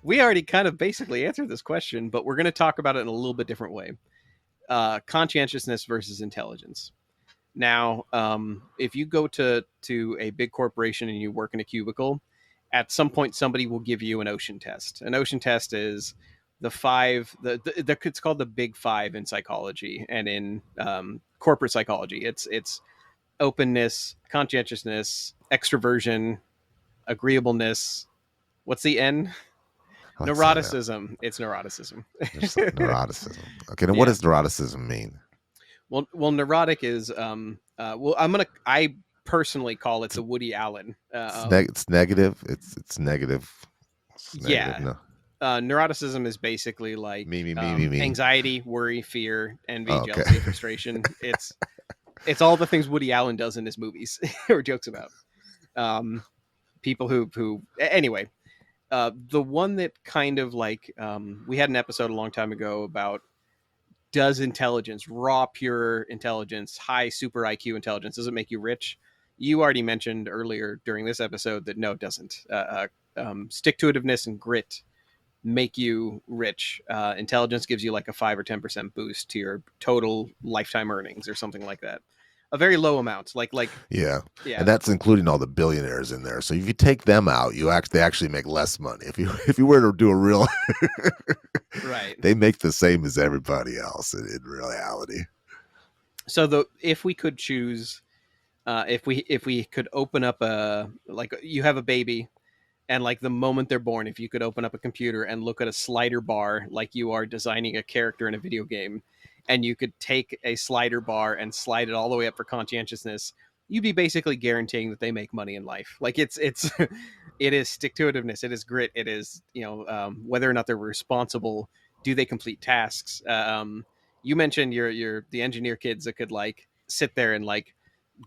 we already kind of basically answered this question, but we're going to talk about it in a little bit different way. Conscientiousness versus intelligence. Now, if you go to a big corporation and you work in a cubicle, at some point somebody will give you an ocean test. An ocean test is the five. It's called the Big Five in psychology and in corporate psychology. It's openness, conscientiousness, extroversion, agreeableness. What's the N? What's that? Neuroticism. It's neuroticism. There's neuroticism. Okay, then what Yeah. does neuroticism mean? Neurotic is I personally call it It's, the Woody Allen. it's negative. It's negative. It's negative. Yeah, No. neuroticism is basically like Me. anxiety, worry, fear, envy, Oh, okay. jealousy, frustration. It's all the things Woody Allen does in his movies or jokes about. Um, People who anyway. The one that kind of like we had an episode a long time ago about does intelligence, raw, pure intelligence, high super IQ intelligence, does it make you rich? You already mentioned earlier during this episode that no, it doesn't. Stick to itiveness and grit make you rich. Intelligence gives you like a 5 or 10% boost to your total lifetime earnings or something like that. A very low amount, Yeah, yeah, and that's including all the billionaires in there. So if you take them out, they actually make less money. If you were to do a real, right. they make the same as everybody else in reality. So if we could choose, if we could open up you have a baby and like the moment they're born, if you could open up a computer and look at a slider bar like you are designing a character in a video game, and you could take a slider bar and slide it all the way up for conscientiousness, you'd be basically guaranteeing that they make money in life. Like it's it is stick to itiveness, it is grit, it is whether or not they're responsible, do they complete tasks. You mentioned your the engineer kids that could like sit there and like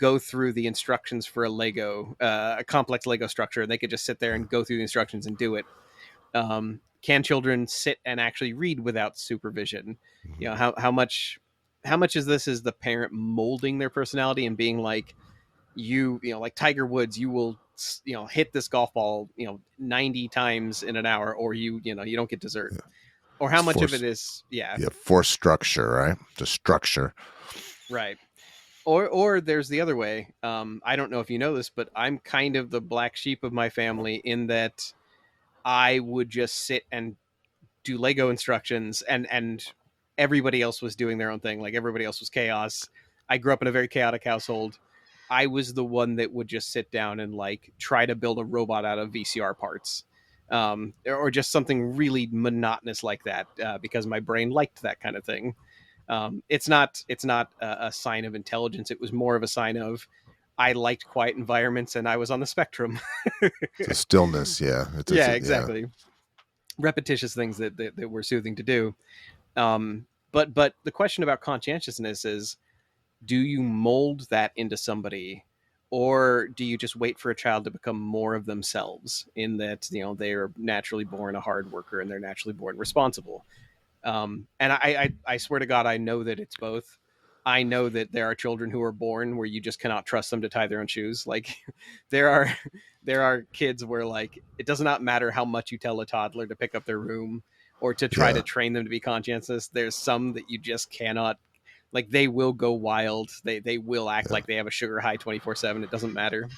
go through the instructions for a complex Lego structure. They could just sit there and go through the instructions and do it. Can children sit and actually read without supervision? You know, how much is this is the parent molding their personality and being like, like Tiger Woods, you will, hit this golf ball, 90 times in an hour, or you don't get dessert. Or how It's much of force, it is, yeah, yeah, force structure, right? The structure. right. Or there's the other way. I don't know if you know this, but I'm kind of the black sheep of my family in that I would just sit and do Lego instructions, and everybody else was doing their own thing. Like everybody else was chaos. I grew up in a very chaotic household. I was the one that would just sit down and like try to build a robot out of VCR parts, or just something really monotonous like that, because my brain liked that kind of thing. It's not a sign of intelligence. It was more of a sign of I liked quiet environments and I was on the spectrum. It's a stillness. Yeah. Yeah, Yeah. exactly. Repetitious things that were soothing to do. But the question about conscientiousness is, do you mold that into somebody, or do you just wait for a child to become more of themselves in that they are naturally born a hard worker and they're naturally born responsible? And I swear to God, I know that it's both. I know that there are children who are born where you just cannot trust them to tie their own shoes. Like there are there are kids where like it does not matter how much you tell a toddler to pick up their room or to try to Yeah. train them to be conscientious. There's some that you just cannot, like they will go wild. They will act Yeah. like they have a sugar high 24/7. It doesn't matter.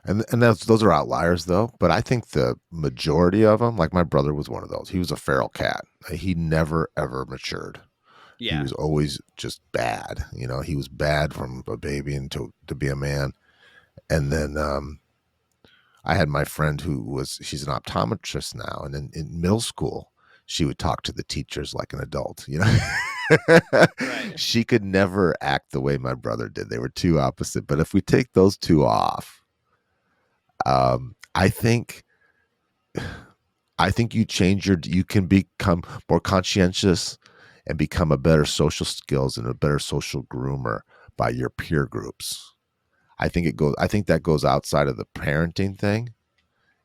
And those are outliers though. But I think the majority of them, like my brother was one of those. He was a feral cat. He never ever matured. He Yeah. was always just bad. He was bad from a baby until to be a man. And then I had my friend she's an optometrist now, and in middle school, she would talk to the teachers like an adult. Right. She could never act the way my brother did. They were too opposite. But if we take those two off, I think you can become more conscientious and become a better social skills and a better social groomer by your peer groups. I think that goes outside of the parenting thing.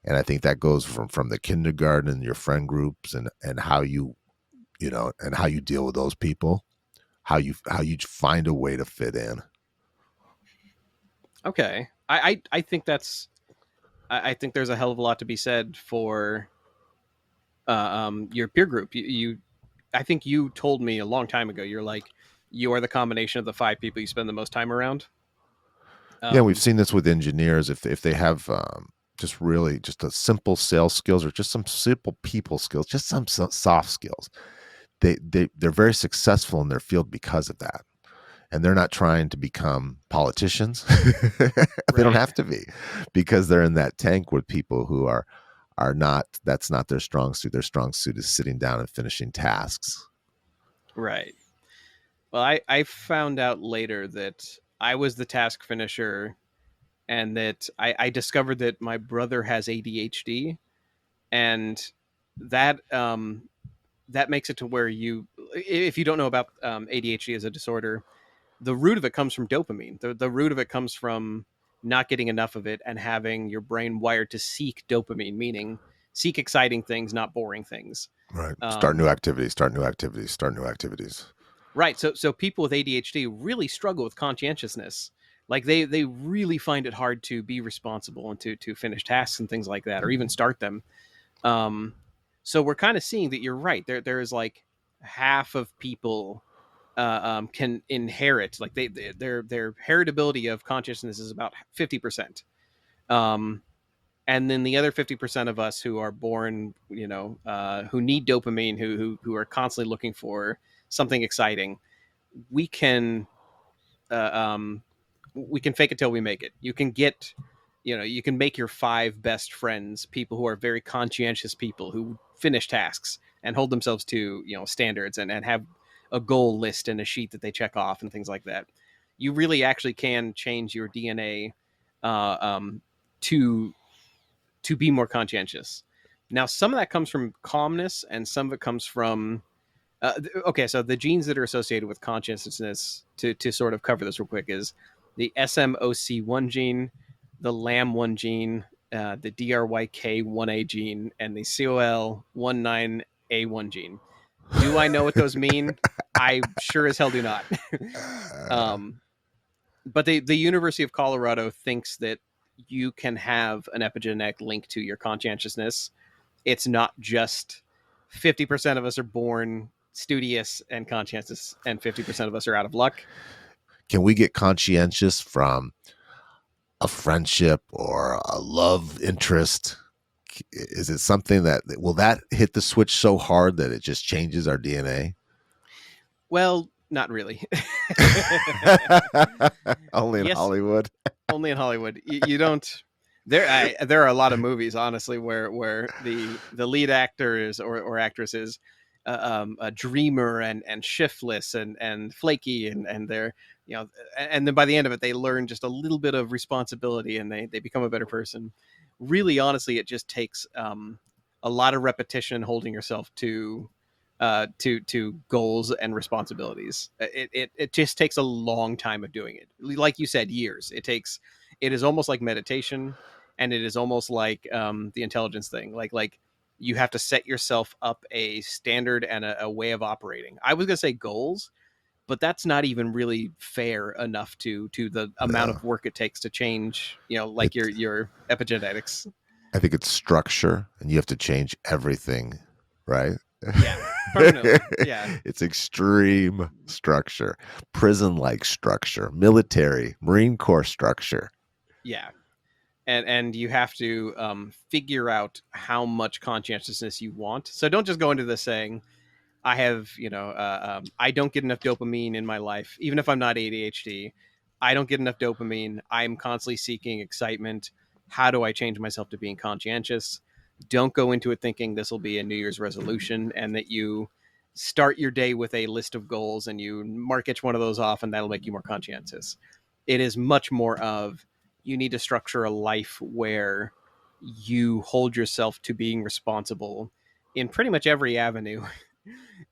And I think that goes from the kindergarten and your friend groups and how and how you deal with those people, how you find a way to fit in. Okay. I think that's I think there's a hell of a lot to be said for your peer group. I think you told me a long time ago. You're like, you are the combination of the five people you spend the most time around. Yeah, we've Um, seen this with engineers. If they have just really just a simple sales skills or just some simple people skills, just some soft skills, they're very successful in their field because of that. And they're not trying to become politicians. They don't right, have to be, because they're in that tank with people who are not. That's not their strong suit. Their strong suit is sitting down and finishing tasks. right. Well, I found out later that I was the task finisher, and that I discovered that my brother has ADHD, and that that makes it to where if you don't know about ADHD as a disorder, the root of it comes from dopamine. The root of it comes from not getting enough of it and having your brain wired to seek dopamine, meaning seek exciting things, not boring things. Right. Start new Um, activities. Start new activities. Start new activities. right. So people with ADHD really struggle with conscientiousness. Like they really find it hard to be responsible and to finish tasks and things like that, or even start them. Um, so we're kind of seeing that you're right. There is like half of people can inherit, like their heritability of consciousness is about 50%. Um, and then the other 50% of us who are born, who need dopamine, who are constantly looking for something exciting, we can uh, um, we can fake it till we make it. You can make your five best friends people who are very conscientious people who finish tasks and hold themselves to standards, and have a goal list and a sheet that they check off and things like that. You really actually can change your DNA uh, um, to be more conscientious. Now, some of that comes from calmness, and some of it comes from okay, so the genes that are associated with consciousness, to sort of cover this real quick, is the SMOC1 gene, the LAM1 gene, the DRYK1A gene, and the COL19A1 gene. Do I know what those mean? I sure as hell do not. Uh, um, but the University of Colorado thinks that you can have an epigenetic link to your conscientiousness. It's not just 50% of us are born studious and conscientious, and 50% of us are out of luck. can we get conscientious from a friendship or a love interest? Is it something that will that hit the switch so hard that it just changes our DNA? Well, not really. Only in Yes, Hollywood. only in Hollywood. You don't. There are a lot of movies, honestly, where the lead actor is, or actress is, a dreamer and shiftless and flaky, and they're and then by the end of it they learn just a little bit of responsibility, and they become a better person. Really, honestly, it just takes a lot of repetition, holding yourself to goals and responsibilities. It just takes a long time of doing it. Like you said, years. It is almost like meditation, and it is almost like the intelligence thing. Like you have to set yourself up a standard and a way of operating. I was gonna say goals, but that's not even really fair enough to the amount No, of work it takes to change. Like it. your epigenetics. I think it's structure, and you have to change everything, right? Yeah, permanently. Yeah, It's extreme structure, prison-like structure, military, Marine Corps structure. yeah. And you have to figure out how much conscientiousness you want. So don't just go into this saying, I have, I don't get enough dopamine in my life, even if I'm not ADHD. I don't get enough dopamine. I'm constantly seeking excitement. How do I change myself to being conscientious? Don't go into it thinking this will be a New Year's resolution, and that you start your day with a list of goals and you mark each one of those off, and that'll make you more conscientious. It is much more of, you need to structure a life where you hold yourself to being responsible in pretty much every avenue.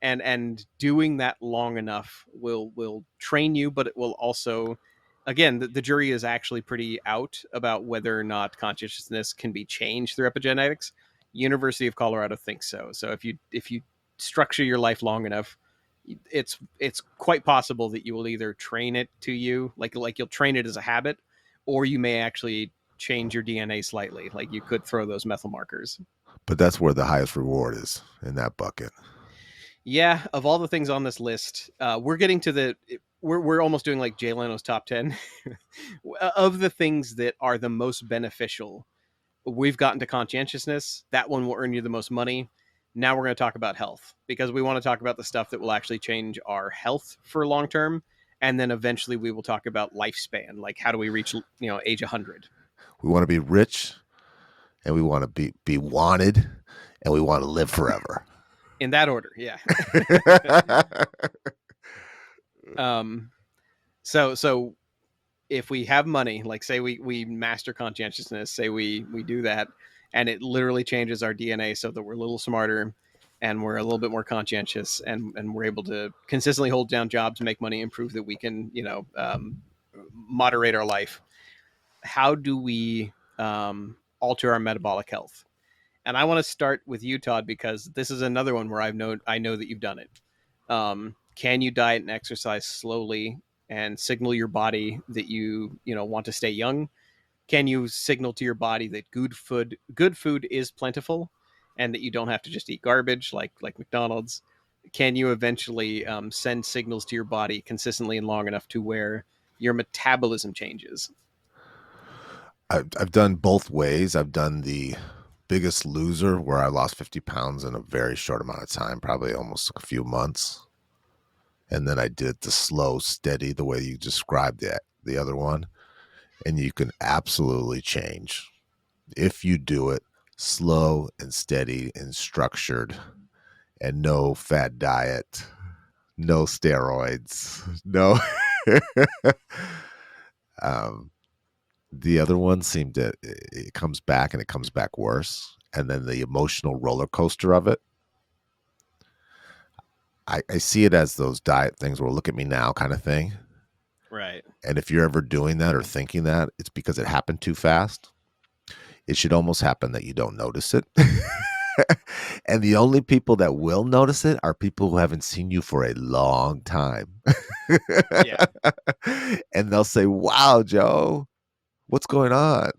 And doing that long enough will train you, but it will also, again, the jury is actually pretty out about whether or not consciousness can be changed through epigenetics. University of Colorado thinks so. So if you structure your life long enough, it's quite possible that you will either train it to you, like you'll train it as a habit, or you may actually change your DNA slightly. Like you could throw those methyl markers. But that's where the highest reward is in that bucket. Yeah, of all the things on this list, we're getting to the we're almost doing like Jay Leno's top 10 of the things that are the most beneficial. We've gotten to conscientiousness. That one will earn you the most money. Now we're going to talk about health because we want to talk about the stuff that will actually change our health for long term, and then eventually we will talk about lifespan, like how do we reach age 100. We want to be rich, and we want to be wanted, and we want to live forever. In that order, yeah. um, so if we have money, like say we master conscientiousness, say we do that, and it literally changes our DNA so that we're a little smarter and we're a little bit more conscientious and we're able to consistently hold down jobs, make money, and prove that we can, moderate our life. How do we alter our metabolic health? And I want to start with you, Todd, because this is another one where I know that you've done it. Can you diet and exercise slowly and signal your body that you want to stay young? Can you signal to your body that good food is plentiful, and that you don't have to just eat garbage like McDonald's? Can you eventually send signals to your body consistently and long enough to where your metabolism changes? I've done both ways. I've done the Biggest Loser, where I lost 50 pounds in a very short amount of time, probably almost a few months. And then I did the slow, steady, the way you described it, the other one. And you can absolutely change if you do it slow and steady and structured, and no fad diet, no steroids, no. um, the other one seemed to, it comes back and it comes back worse. And then the emotional roller coaster of it. I see it as those diet things where look at me now kind of thing. Right. And if you're ever doing that or thinking that, it's because it happened too fast. It should almost happen that you don't notice it. And the only people that will notice it are people who haven't seen you for a long time. Yeah. And they'll say, "Wow, Joe, what's going on?"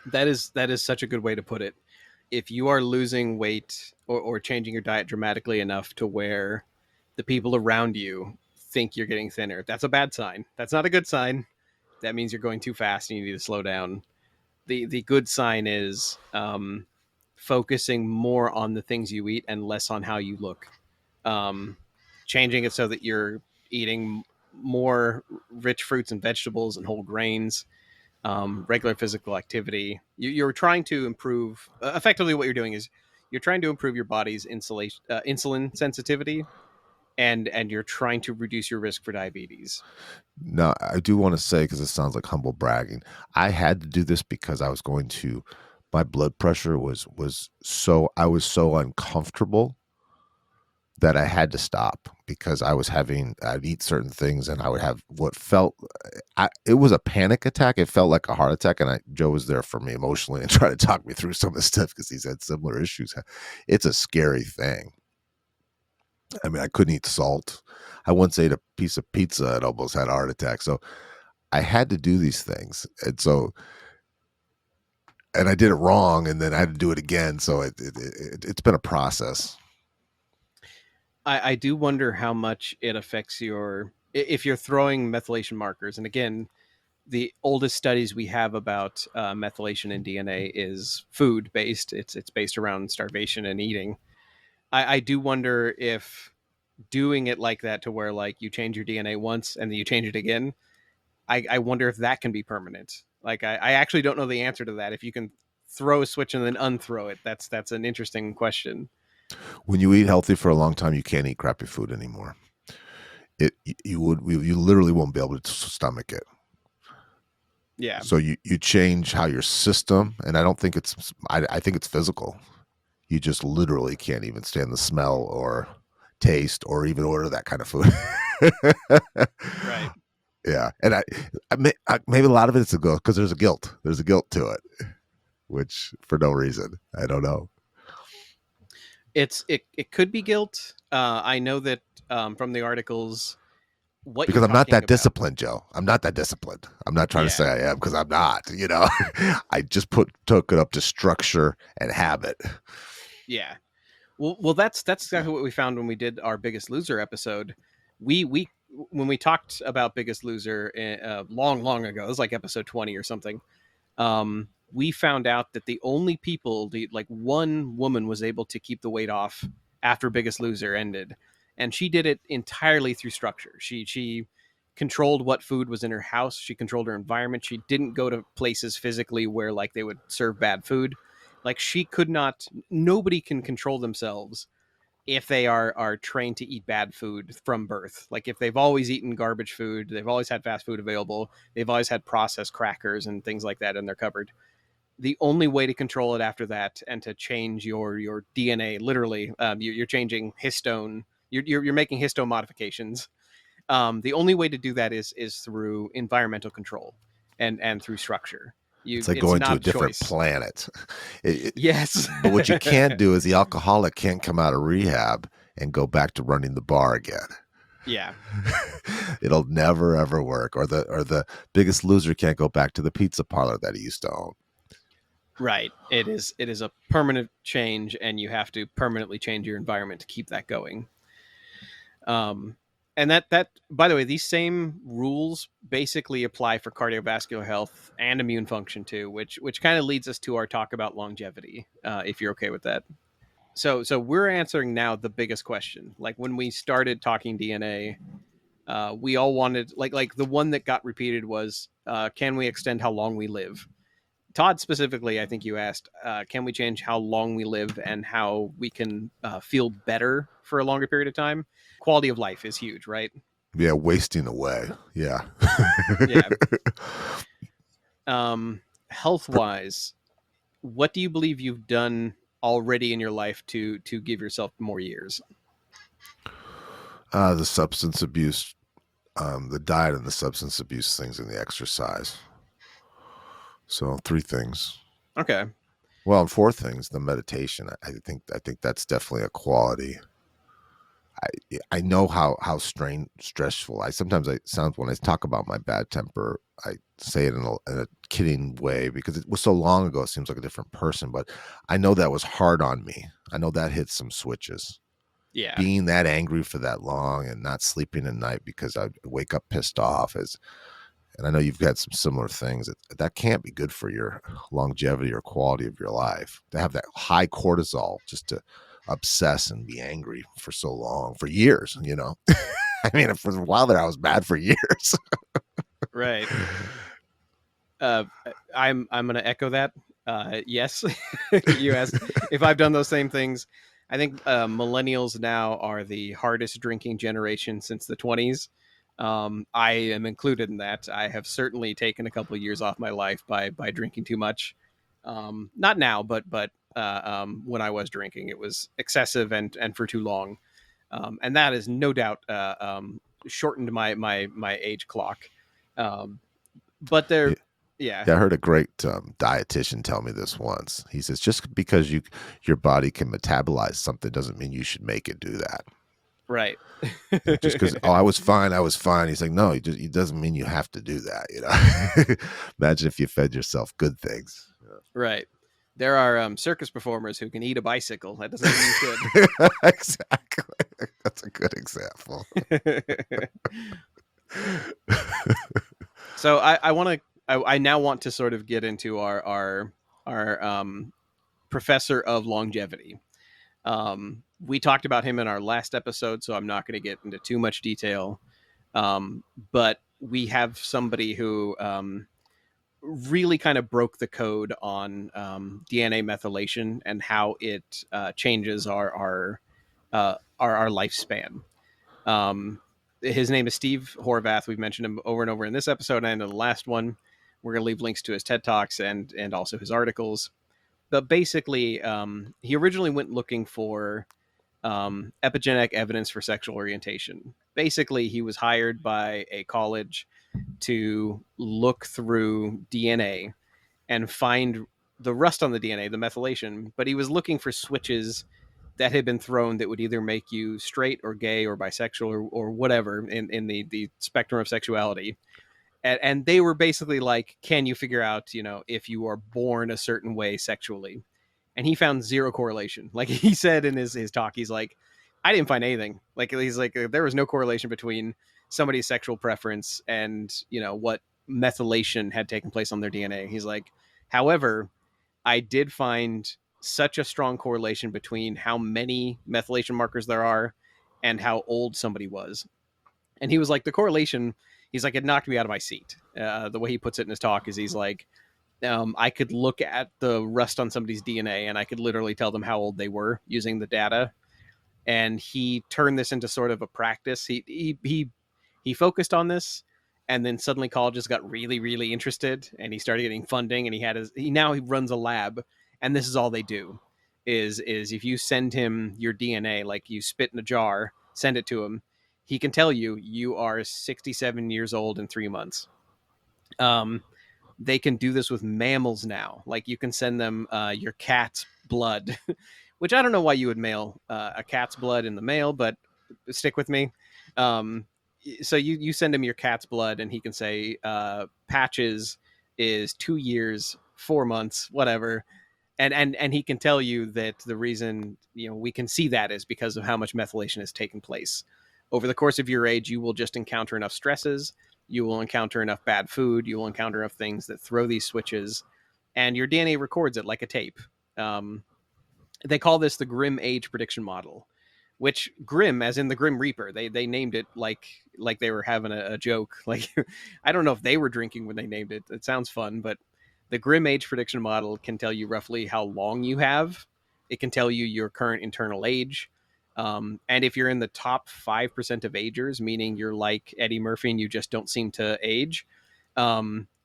That is such a good way to put it. If you are losing weight or changing your diet dramatically enough to where the people around you think you're getting thinner, that's a bad sign. That's not a good sign. That means you're going too fast and you need to slow down. The good sign is focusing more on the things you eat and less on how you look. Um, Changing it so that you're eating more rich fruits and vegetables and whole grains, regular physical activity. You're trying to improve. Effectively, what you're doing is you're trying to improve your body's insulin sensitivity, and you're trying to reduce your risk for diabetes. Now, I do want to say, because it sounds like humble bragging, I had to do this because I was going to, my blood pressure was so, I was so uncomfortable that I had to stop because I'd eat certain things and I would have what felt, it was a panic attack. It felt like a heart attack. And Joe was there for me emotionally and tried to talk me through some of the stuff because he's had similar issues. It's a scary thing. I mean, I couldn't eat salt. I once ate a piece of pizza and almost had a heart attack. So I had to do these things. And I did it wrong and then I had to do it again. So it's been a process. I do wonder how much it affects if you're throwing methylation markers. And again, the oldest studies we have about methylation in DNA is food based. It's based around starvation and eating. I do wonder if doing it like that, to where like you change your DNA once and then you change it again. I wonder if that can be permanent. Like I actually don't know the answer to that. If you can throw a switch and then unthrow it, that's an interesting question. When you eat healthy for a long time, you can't eat crappy food anymore. You literally won't be able to stomach it. Yeah. So you change how your system, and I don't think I think it's physical. You just literally can't even stand the smell or taste or even order that kind of food. Right. Yeah, and maybe a lot of it's a go because there's a guilt. There's a guilt to it, which for no reason. I don't know. It could be guilt. I know that from the articles, what you're Because I'm not talking that about. disciplined, Joe. I'm not that disciplined. I'm not trying to Yeah, say I am because I'm not. I just took it up to structure and habit. yeah. Well, that's exactly what we found when we did our Biggest Loser episode. We when we talked about Biggest Loser long ago, it was like episode 20 or something. We found out that the only people, like one woman, was able to keep the weight off after Biggest Loser ended, and she did it entirely through structure. She controlled what food was in her house. She controlled her environment. She didn't go to places physically where like they would serve bad food. Like she could not. Nobody can control themselves if they are trained to eat bad food from birth. Like if they've always eaten garbage food, they've always had fast food available, they've always had processed crackers and things like that in their cupboard. The only way to control it after that and to change your DNA, literally, you're changing histone. You're making histone modifications. The only way to do that is through environmental control and through structure. It's like It's going to not a a different choice. planet. Yes. But what you can't do is the alcoholic can't come out of rehab and go back to running the bar again. Yeah. It'll never ever work. Or the biggest loser can't go back to the pizza parlor that he used to own. Right. It is a permanent change, and you have to permanently change your environment to keep that going. Um, and that by the way, these same rules basically apply for cardiovascular health and immune function too, which kind of leads us to our talk about longevity. If you're okay with that. So we're answering now the biggest question. Like when we started talking DNA, we all wanted like the one that got repeated was, can we extend how long we live? Todd specifically, I think you asked, can we change how long we live and how we can feel better for a longer period of time? Quality of life is huge, right? Yeah, wasting away. Yeah. Yeah. Health wise, what do you believe you've done already in your life to give yourself more years? The substance abuse, the diet and the substance abuse things and the exercise. So 3 things. Okay. Well, and 4 things. The meditation. I think that's definitely a quality. I know how stressful. I sometimes I sounds when I talk about my bad temper, I say it in a kidding way because it was so long ago. It seems like a different person, but I know that was hard on me. I know that hit some switches. Yeah. Being that angry for that long and not sleeping at night because I wake up pissed off is, and I know you've got some similar things that can't be good for your longevity or quality of your life to have that high cortisol just to obsess and be angry for so long, for years. I mean, for a while there I was mad for years. Right. Uh, I'm going to echo that. Yes, you asked if I've done those same things. I think millennials now are the hardest drinking generation since the 20s. I am included in that. I have certainly taken a couple of years off my life by drinking too much. Not now, but when I was drinking, it was excessive and for too long, and that has no doubt shortened my age clock. Um, but Yeah, there, yeah, I heard a great dietitian tell me this once. He says, just because your body can metabolize something doesn't mean you should make it do that. right. Just because, oh, I was fine. He's like, no, it doesn't mean you have to do that. Imagine if you fed yourself good things. Right. There are circus performers who can eat a bicycle. That doesn't mean you should. Exactly. That's a good example. So I want to. I now want to sort of get into our professor of longevity. We talked about him in our last episode, so I'm not going to get into too much detail. But we have somebody who really kind of broke the code on DNA methylation and how it changes our lifespan. Um, his name is Steve Horvath. We've mentioned him over and over in this episode and in the last one. We're going to leave links to his TED Talks and also his articles. But basically, he originally went looking for epigenetic evidence for sexual orientation. Basically, he was hired by a college to look through DNA and find the rust on the DNA, the methylation, but he was looking for switches that had been thrown that would either make you straight or gay or bisexual or whatever in the spectrum of sexuality. And they were basically like, can you figure out, if you are born a certain way sexually? And he found zero correlation. Like he said in his talk, he's like, I didn't find anything. Like he's like, there was no correlation between somebody's sexual preference and what methylation had taken place on their DNA. He's like, however, I did find such a strong correlation between how many methylation markers there are and how old somebody was. And he was like, the correlation, he's like, it knocked me out of my seat. The way he puts it in his talk is he's like, I could look at the rust on somebody's DNA and I could literally tell them how old they were using the data. And he turned this into sort of a practice. He focused on this, and then suddenly colleges got really really interested, and he started getting funding, and he runs a lab, and this is all they do is if you send him your DNA, like you spit in a jar, send it to him, he can tell you are 67 years old in 3 months. Um, they can do this with mammals now. Like you can send them your cat's blood, which I don't know why you would mail a cat's blood in the mail, but stick with me. Um, so you send him your cat's blood, and he can say Patches is 2 years, 4 months, whatever, and he can tell you that the reason we can see that is because of how much methylation has taken place over the course of your age. You will just encounter enough stresses, you will encounter enough bad food, you will encounter enough things that throw these switches, and your DNA records it like a tape. um, they call this the Grim age prediction model, which Grim, as in the Grim Reaper, they named it like they were having a joke. Like I don't know if they were drinking when they named it. It sounds fun, but the Grim age prediction model can tell you roughly how long you have. It can tell you your current internal age. And if you're in the top 5% of agers, meaning you're like Eddie Murphy and you just don't seem to age,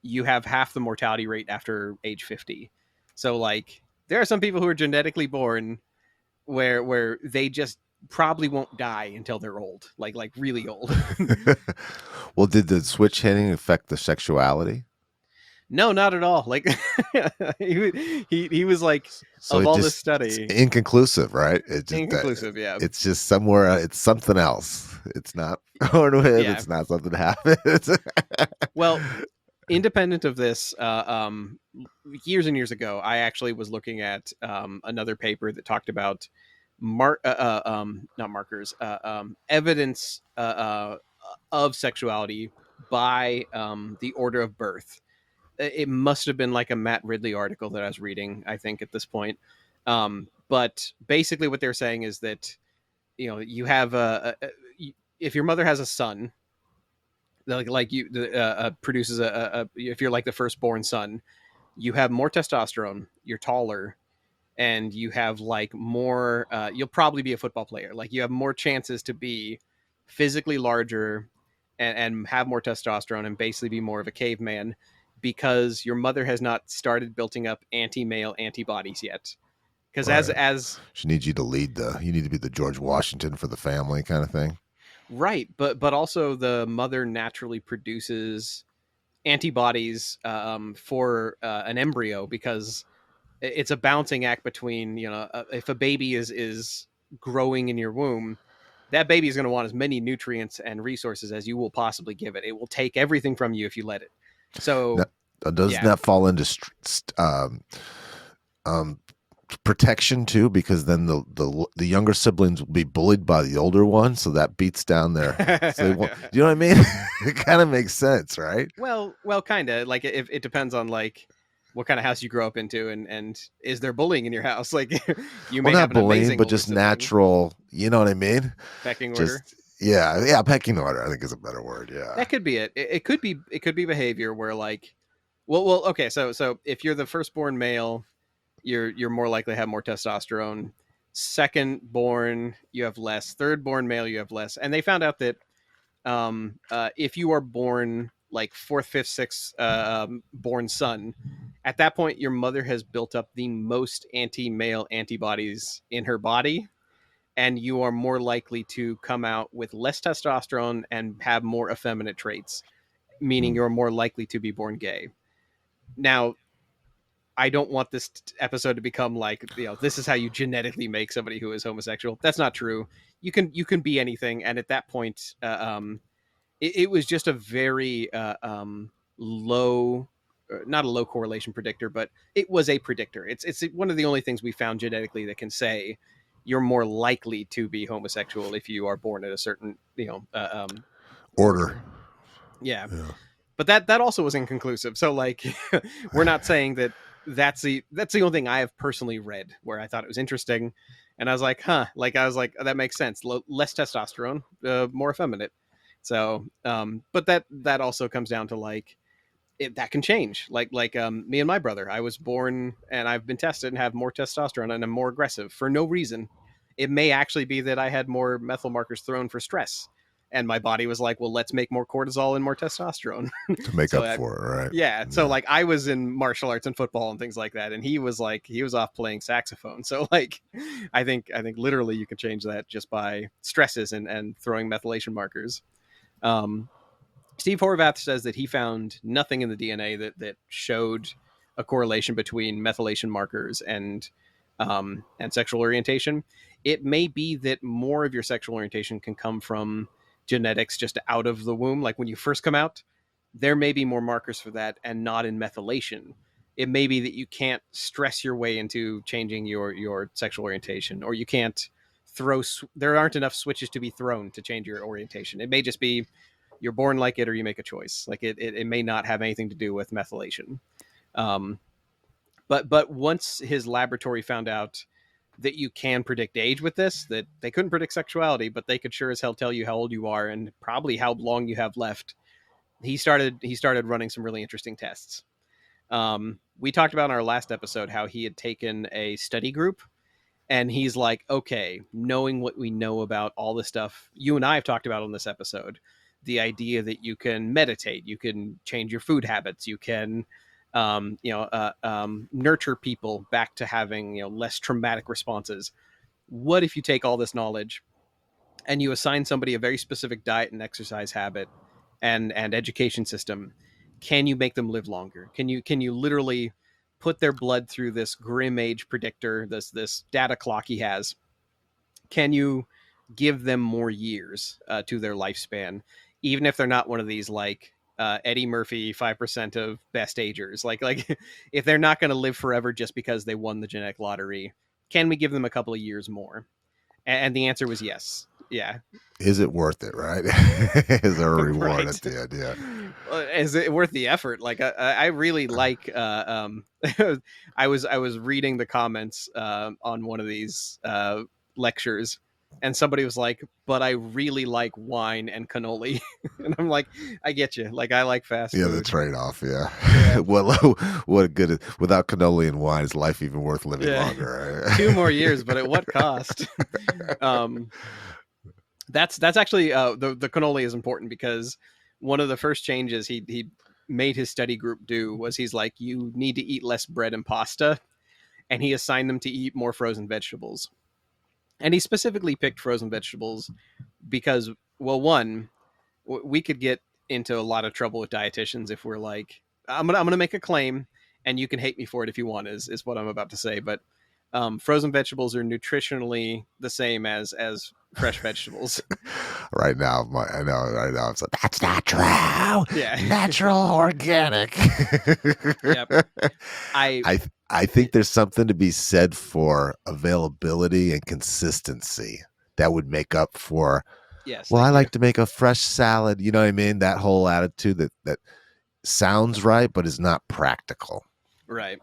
you have half the mortality rate after age 50. So, like, there are some people who are genetically born where they just probably won't die until they're old, like really old. Well, did the switch hitting affect the sexuality? No, not at all. Like he was like, So of it all this just it's study, inconclusive, right? It just inconclusive. Yeah, it's just somewhere. It's something else. It's not born with. yeah. It's not something that happens. Well, independent of this, years and years ago, I actually was looking at another paper that talked about not markers, evidence of sexuality by the order of birth. It must have been like a Matt Ridley article that I was reading, I think, at this point. But basically, what they're saying is that you have if your mother has a son, like you produces if you're like the firstborn son, you have more testosterone, you're taller, and you have like more. You'll probably be a football player. Like you have more chances to be physically larger and have more testosterone and basically be more of a caveman because your mother has not started building up anti-male antibodies yet. Because Right. as She needs you to lead the. You need to be the George Washington for the family, kind of thing. right, but also the mother naturally produces antibodies for an embryo because it's a balancing act between if a baby is growing in your womb, that baby is going to want as many nutrients and resources as you will possibly give it. It will take everything from you if you let it. Now, So doesn't yeah. that fall into um, protection too? Because then the younger siblings will be bullied by the older one, so that beats down their. So they want. You know what I mean? It kind of makes sense, right? well, kind of like it depends on like what kind of house you grow up into, and is there bullying in your house? Like you Well, may have not an bullying, amazing but older just sibling. natural. You know what I mean? Pecking order. Just yeah, pecking order. I think is a better word. Yeah. That could be it. It could be behavior where like, well, okay. So if you're the firstborn male, you're more likely to have more testosterone. Second born, you have less. Third born male, you have less. And they found out that if you are born like fourth, fifth, sixth born son, at that point your mother has built up the most anti-male antibodies in her body, and you are more likely to come out with less testosterone and have more effeminate traits, meaning Hmm. you're more likely to be born gay. Now, I don't want this episode to become like, this is how you genetically make somebody who is homosexual. That's not true. You can be anything, and at that point, it was just a very low, not a low correlation predictor, but it was a predictor. It's one of the only things we found genetically that can say you're more likely to be homosexual if you are born at a certain Order. order. Yeah, Yeah. but that also was inconclusive. So like, we're not saying that that's the only thing I have personally read where I thought it was interesting, and I was like, huh, like I was like, that makes sense. Less testosterone, more effeminate. So, but that also comes down to like that can change. Like me and my brother, I was born and I've been tested and have more testosterone and I'm more aggressive for no reason. It may actually be that I had more methyl markers thrown for stress, and my body was like, well, let's make more cortisol and more testosterone. To make so up I, for it, right? yeah, so Yeah. like I was in martial arts and football and things like that, and he was off playing saxophone. So like, I think literally you can change that just by stresses and throwing methylation markers. Um, Steve Horvath says that he found nothing in the DNA that showed a correlation between methylation markers and sexual orientation. It may be that more of your sexual orientation can come from genetics just out of the womb, like when you first come out. There may be more markers for that, and not in methylation. It may be that you can't stress your way into changing your sexual orientation, or you can't throw. There aren't enough switches to be thrown to change your orientation. It may just be you're born like it or you make a choice. Like it may not have anything to do with methylation. Um, but once his laboratory found out that you can predict age with this, that they couldn't predict sexuality, but they could sure as hell tell you how old you are and probably how long you have left. He started running some really interesting tests. We talked about in our last episode how he had taken a study group, and he's like, okay, knowing what we know about all the stuff you and I have talked about on this episode, the idea that you can meditate, you can change your food habits, you can nurture people back to having less traumatic responses. What if you take all this knowledge and you assign somebody a very specific diet and exercise habit and education system? Can you make them live longer? Can you literally put their blood through this grim age predictor, this data clock he has? Can you give them more years to their lifespan, even if they're not one of these like Eddie Murphy 5% of best agers? Like if they're not going to live forever just because they won the genetic lottery, can we give them a couple of years more? And the answer was yes. Yeah. Is it worth it, right? Is there a reward Right. at the end? Yeah. Is it worth the effort? Like I really like I was reading the comments on one of these lectures, and somebody was like, but I really like wine and cannoli. And I'm like, I get you, like I like fast Yeah, the food. trade-off, yeah. Yeah. What good is, without cannoli and wine, is life even worth living Yeah. longer, 2 more years, but at what cost? um that's actually the cannoli is important because one of the first changes he made his study group do was he's like, you need to eat less bread and pasta, and he assigned them to eat more frozen vegetables. And he specifically picked frozen vegetables because, well, one, we could get into a lot of trouble with dietitians if we're like, I'm gonna make a claim, and you can hate me for it if you want. Is what I'm about to say, but frozen vegetables are nutritionally the same as fresh vegetables. right now. I know right now it's like, that's not true. Yeah. Natural, organic. Yep. I I think there's something to be said for availability and consistency that would make up for. Yes, Well, I thank you. like to make a fresh salad. You know what I mean? That whole attitude that sounds right, but is not practical. Right.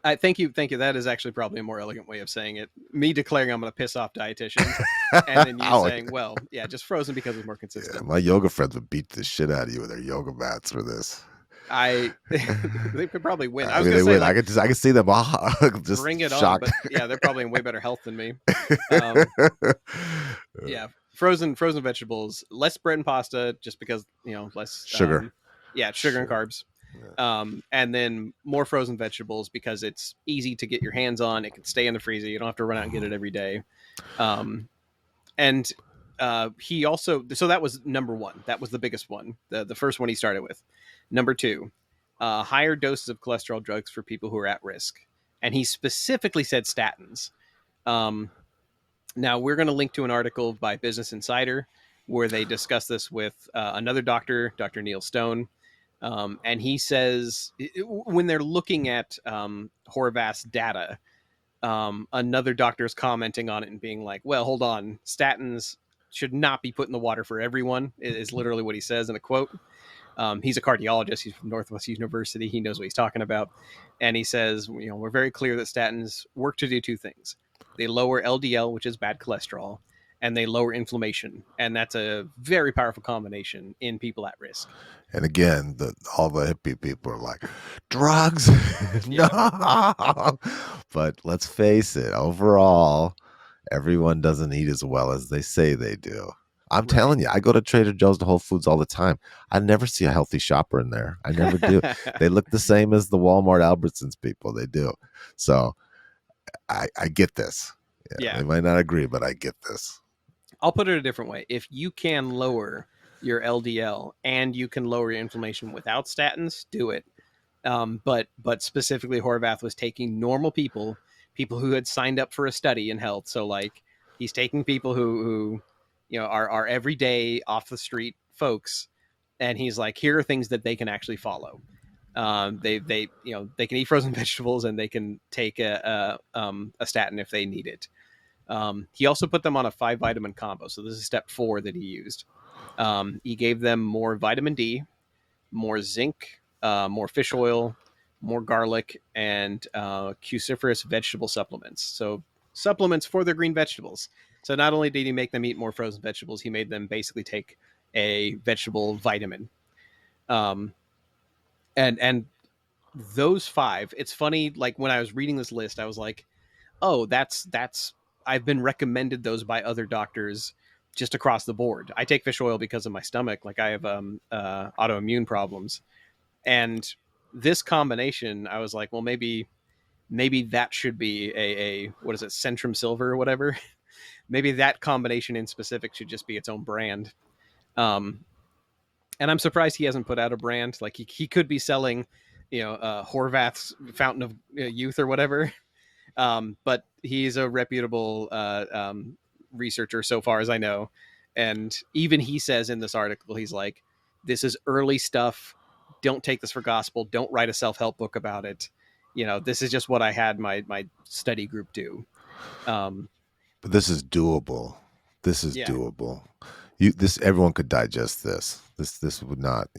I thank you. That is actually probably a more elegant way of saying it. Me declaring I'm going to piss off dietitians, and then you Oh, saying, "Well, yeah, just frozen because it's more yeah, consistent." my yoga friends would beat the shit out of you with their yoga mats for this. I they could probably win. I I was mean, going they to say would. like I could see them all just bring it on, shocked. but yeah, they're probably in way better health than me. Um, yeah, frozen vegetables, less bread and pasta, just because less Sugar. yeah, sugar and Sure. carbs. Yeah. And then more frozen vegetables because it's easy to get your hands on. It can stay in the freezer. You don't have to run out and get it every day. Um, and he also, so that was number one. That was the biggest one. The first one he started with. Number two, higher doses of cholesterol drugs for people who are at risk. And he specifically said statins. Um, Now, we're going to link to an article by Business Insider where they discuss this with another doctor, Dr. Neil Stone. And he says when they're looking at Horvath's data, another doctor is commenting on it and being like, well, hold on, statins should not be put in the water for everyone, is literally what he says in a quote. He's a cardiologist. He's from Northwest University. He knows what he's talking about. And he says, we're very clear that statins work to do two things. They lower LDL, which is bad cholesterol, and they lower inflammation. And that's a very powerful combination in people at risk. And again, all the hippie people are like, drugs, no. Yeah. But let's face it, overall, everyone doesn't eat as well as they say they do. I'm Right. telling you, I go to Trader Joe's to Whole Foods all the time. I never see a healthy shopper in there. I never do. They look the same as the Walmart Albertsons people. They do. So I get this. Yeah, Yeah. they might not agree, but I get this. I'll put it a different way. If you can lower your LDL and you can lower your inflammation without statins, do it. But specifically, Horvath was taking normal people, people who had signed up for a study in health. So like he's taking people who are everyday off the street folks, and he's like, here are things that they can actually follow. They can eat frozen vegetables and they can take a statin if they need it. He also put them on a 5 vitamin combo. So this is step 4 that he used. He gave them more vitamin D, more zinc, more fish oil, more garlic, and cruciferous vegetable supplements. So supplements for their green vegetables. So not only did he make them eat more frozen vegetables, he made them basically take a vegetable vitamin. Um, and those 5. It's funny. Like when I was reading this list, I was like, oh, that's I've been recommended those by other doctors just across the board. I take fish oil because of my stomach. Like I have autoimmune problems, and this combination, I was like, well, maybe that should be a what is it, Centrum Silver or whatever. Maybe that combination in specific should just be its own brand. Um, and I'm surprised he hasn't put out a brand. Like he could be selling, Horvath's Fountain of Youth or whatever. But he's a reputable researcher, so far as I know. And even he says in this article, he's like, "This is early stuff. Don't take this for gospel. Don't write a self-help book about it. This is just what I had my study group do." Um, But this is doable. This is yeah. doable. This everyone could digest this. This would not,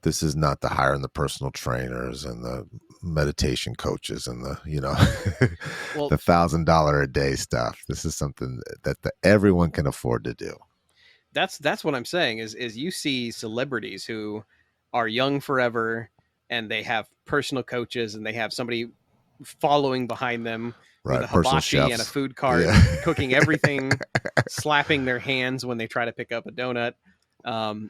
this is not the hiring the personal trainers and the meditation coaches and the, Well, the $1,000 a day stuff. This is something that everyone can afford to do. that's what I'm saying is you see celebrities who are young forever and they have personal coaches and they have somebody following behind them with a Right. Personal hibachi and a chefs. food cart, Yeah. cooking everything, slapping their hands when they try to pick up a donut.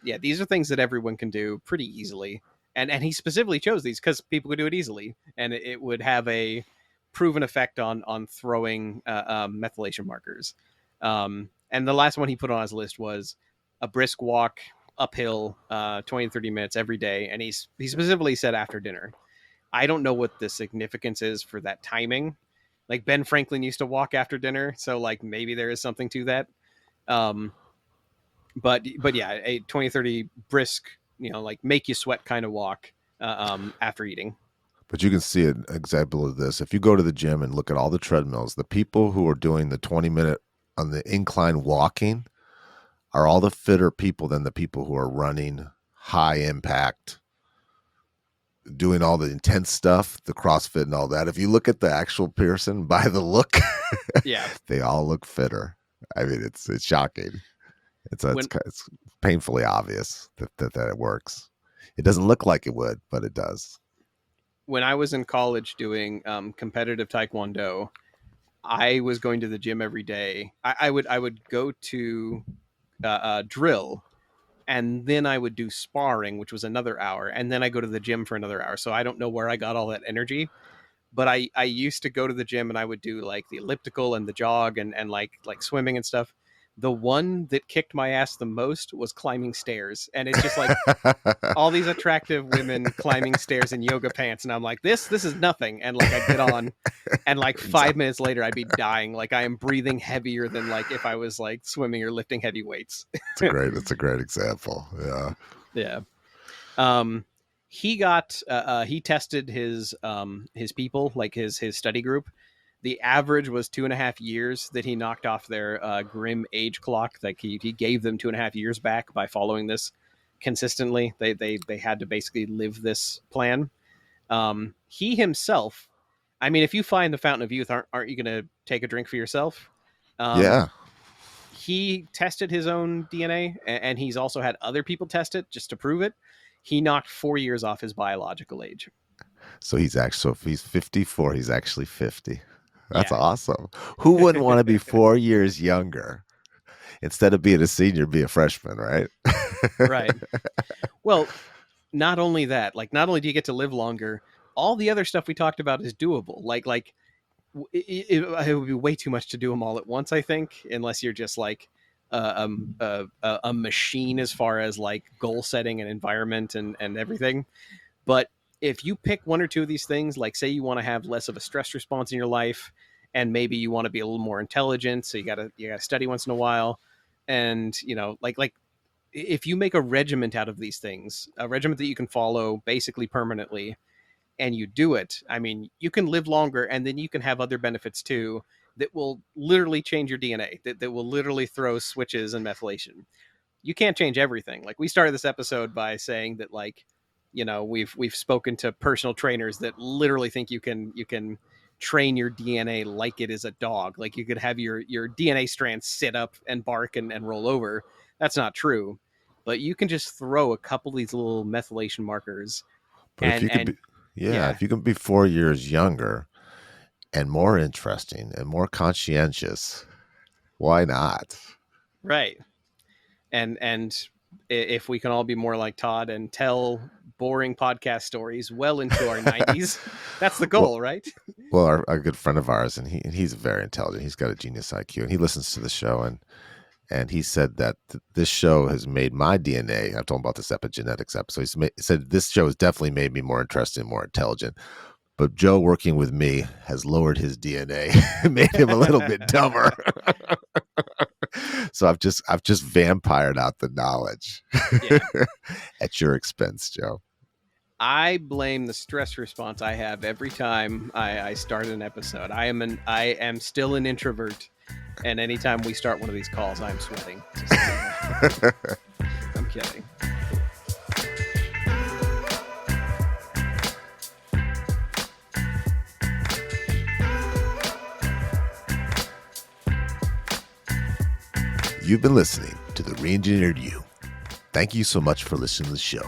Yeah, these are things that everyone can do pretty easily. And he specifically chose these because people could do it easily, and it would have a proven effect on throwing methylation markers. And the last one he put on his list was a brisk walk uphill, 20 to 30 minutes every day, and he specifically said after dinner. I don't know what the significance is for that timing. Like Ben Franklin used to walk after dinner, so like maybe there is something to that. Um, but yeah, a 20-30 brisk, like make you sweat kind of walk after eating. But you can see an example of this. If you go to the gym and look at all the treadmills, the people who are doing the 20-minute on the incline walking are all the fitter people than the people who are running high impact, doing all the intense stuff, the CrossFit and all that. If you look at the actual person by the look, Yeah. they all look fitter. I mean, it's shocking. When It's painfully obvious that it works. It doesn't look like it would, but it does. when I was in college doing competitive taekwondo, I was going to the gym every day. I would go to drill, and then I would do sparring, which was another hour, and then I go to the gym for another hour. So I don't know where I got all that energy, but I used to go to the gym and I would do like the elliptical and the jog and like swimming and stuff. The one that kicked my ass the most was climbing stairs, and it's just like all these attractive women climbing stairs in yoga pants, and I'm like, this is nothing. And like I'd get on, and like Turns out 5 minutes later, I'd be dying. Like I am breathing heavier than like if I was like swimming or lifting heavy weights. it's a great example. Yeah. Yeah. Um, he tested his people, like his study group. The average was 2.5 years that he knocked off their grim age clock. Like he gave them 2.5 years back by following this consistently. They had to basically live this plan. He himself, I mean, if you find the fountain of youth, aren't you going to take a drink for yourself? Um, Yeah. he tested his own DNA, and he's also had other people test it just to prove it. He knocked 4 years off his biological age. So if he's 54, he's actually 50. That's Yeah. awesome. Who wouldn't want to be 4 years younger? Instead of being a senior, be a freshman, right? Right. Well, not only that, like not only do you get to live longer, all the other stuff we talked about is doable. Like it would be way too much to do them all at once, I think, unless you're just like a machine as far as like goal setting and environment and everything. But if you pick one or two of these things, like say you want to have less of a stress response in your life, and maybe you want to be a little more intelligent, so you gotta study once in a while, and like if you make a regiment out of these things, a regiment that you can follow basically permanently, and you do it, I mean, you can live longer, and then you can have other benefits too that will literally change your DNA, that will literally throw switches and methylation. You can't change everything. Like we started this episode by saying that like, we've spoken to personal trainers that literally think you can train your DNA like it is a dog. Like you could have your DNA strands sit up and bark and roll over. That's not true. But you can just throw a couple of these little methylation markers But if and you could be, and yeah, yeah, if you can be 4 years younger and more interesting and more conscientious, why not? right. And if we can all be more like Todd and tell boring podcast stories well into our 90s, that's the well, goal, right? well, our good friend of ours, and he's very intelligent. He's got a genius IQ, and he listens to the show, and he said that this show has made my DNA. I've told him about this epigenetics episode. He said this show has definitely made me more interesting, more intelligent. But Joe working with me has lowered his DNA, made him a little bit dumber. So I've just vampired out the knowledge Yeah. at your expense, Joe. I blame the stress response I have every time I start an episode. I am still an introvert, and anytime we start one of these calls, I'm sweating. Just, I'm kidding. You've been listening to The Reengineered You. Thank you so much for listening to the show.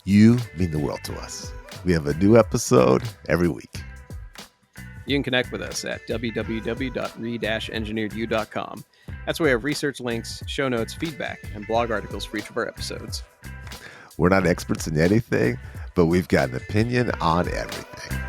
You mean the world to us. We have a new episode every week. You can connect with us at www.re-engineeredyou.com. That's where we have research links, show notes, feedback, and blog articles for each of our episodes. We're not experts in anything, but we've got an opinion on everything.